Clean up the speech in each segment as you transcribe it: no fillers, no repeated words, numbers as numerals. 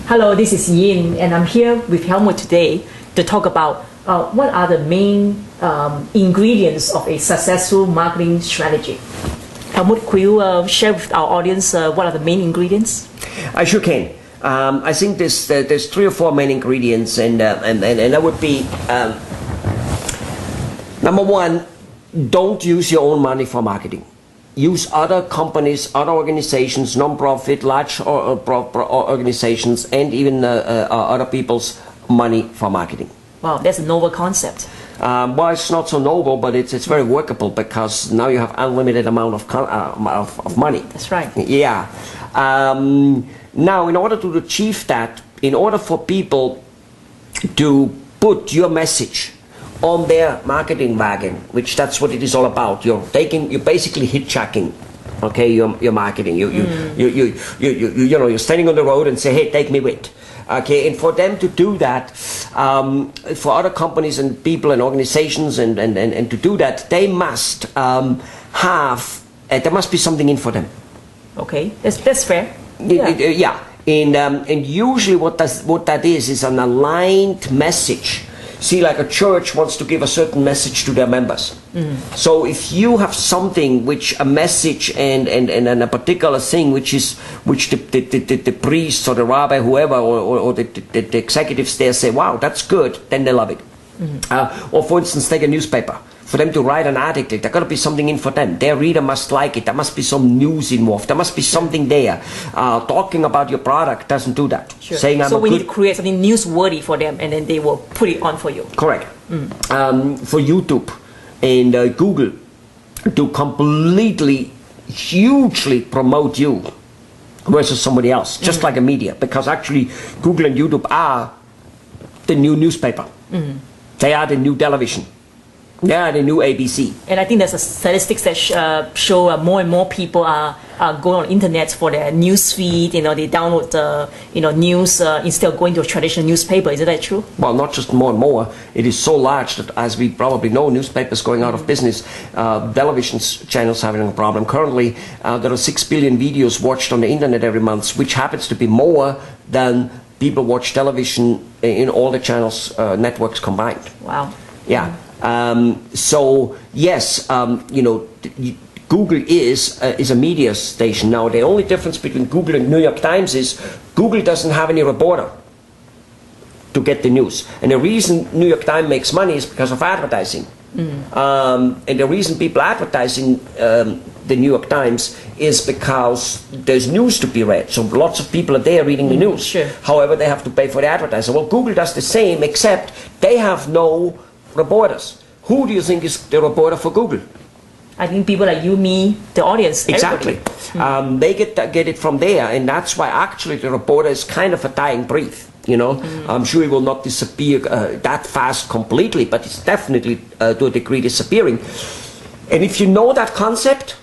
Hello, this is Yin, and I'm here with Helmut today to talk about what are the main ingredients of a successful marketing strategy. Helmut, could you share with our audience what are the main ingredients? I sure can. I think there's 3 or 4 main ingredients, and that would be number 1: don't use your own money for marketing. Use other companies, other organizations, non-profit, large organizations, and even other people's money for marketing. Wow, that's a novel concept. Well, it's not so noble, but it's very workable, because now you have unlimited amount of money. That's right. Yeah. Now, in order to achieve that, in order for people to put your message on their marketing wagon, which that's what it is all about. You're basically hitchhiking, okay, your marketing. You're standing on the road and say, hey, take me with. Okay, and for them to do that, for other companies and people and organizations and to do that, they must there must be something in for them. Okay, that's fair. Yeah. And usually what that is an aligned message. See, like a church wants to give a certain message to their members. So if you have something, a message and a particular thing, which the priest or the rabbi, whoever, or the executives there say, wow, that's good, then they love it. Or for instance, take a newspaper. For them to write an article, there got to be something in for them. Their reader must like it. There must be some news involved. There must be something there. Talking about your product doesn't do that. Sure. So we need to create something newsworthy for them, and then they will put it on for you. Correct. For YouTube and Google to completely, hugely promote you versus somebody else, just like a media, because actually Google and YouTube are the new newspaper. They are the new television. Yeah, the new ABC. And I think there's a statistics that show more and more people are going on internet for their news feed. They download the news instead of going to a traditional newspaper. Is that true? Well, not just more and more. It is so large that, as we probably know, newspapers going out of business. Television channels having a problem. Currently, there are 6 billion videos watched on the internet every month, which happens to be more than people watch television in all the channels, networks combined. Wow. Yeah. So yes, Google is a media station. Now, the only difference between Google and New York Times is Google doesn't have any reporter to get the news. And the reason New York Times makes money is because of advertising. And the reason people advertising the New York Times is because there's news to be read. So lots of people are there reading the news. Sure. However, they have to pay for the advertiser. Well, Google does the same, except they have no reporters. Who do you think is the reporter for Google? I think people like you, me, the audience. Exactly. They get it from there, and that's why actually the reporter is kind of a dying breed. I'm sure it will not disappear that fast completely, but it's definitely to a degree disappearing. And if you know that concept,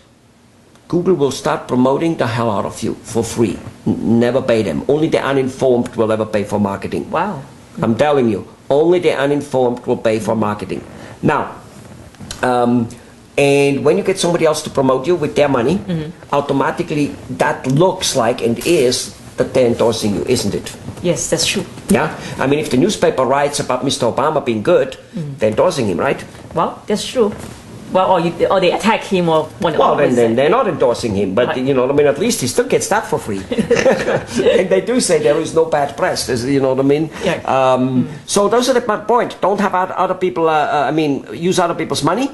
Google will start promoting the hell out of you for free. Never pay them. Only the uninformed will ever pay for marketing. Wow. I'm telling you, only the uninformed will pay for marketing. Now, and when you get somebody else to promote you with their money, automatically that looks like and is that they're endorsing you, isn't it? Yes, that's true. Yeah? I mean, if the newspaper writes about Mr. Obama being good, they're endorsing him, right? Well, that's true. Well, or they attack him or whatever. Well, then they're not endorsing him, but at least he still gets that for free. And they do say there is no bad press, you know what I mean? Yeah. So those are the point. Don't have other people, use other people's money.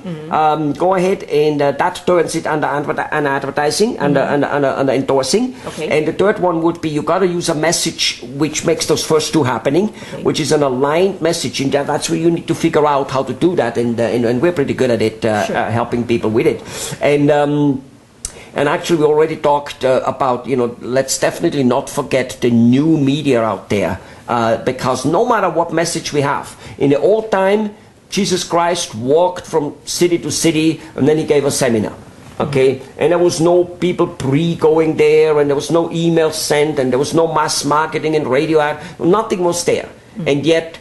Go ahead and that turns it under advertising, under endorsing. Okay. And the third one would be you got to use a message which makes those first 2 happening, which is an aligned message, and that's where you need to figure out how to do that, and we're pretty good at it. Helping people with it, and actually we already talked about let's definitely not forget the new media out there, because no matter what message we have, in the old time Jesus Christ walked from city to city and then he gave a seminar, okay, and there was no people going there, and there was no email sent, and there was no mass marketing and radio ad, nothing was there, and yet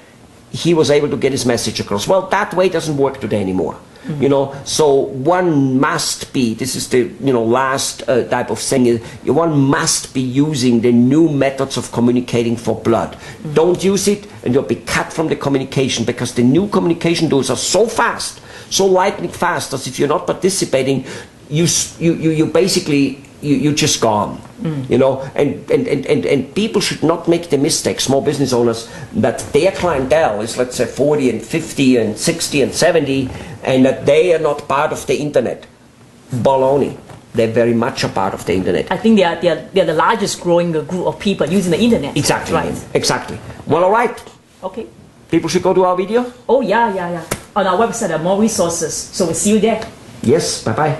he was able to get his message across. Well, that way doesn't work today anymore. You know, so one must be, this is the, you know, last type of thing, is one must be using the new methods of communicating for blood. Don't use it and you'll be cut from the communication, because the new communication tools are so fast, so lightning fast, as if you're not participating, you basically, you're just gone. You know, and people should not make the mistake, small business owners, that their clientele is, let's say, 40 and 50 and 60 and 70, and that they are not part of the internet. Baloney. They're very much a part of the internet. I think they are the largest growing group of people using the internet. Exactly. Right. Exactly. Well, all right. Okay. People should go to our video. Oh, yeah. On our website, there are more resources. So we'll see you there. Yes. Bye-bye.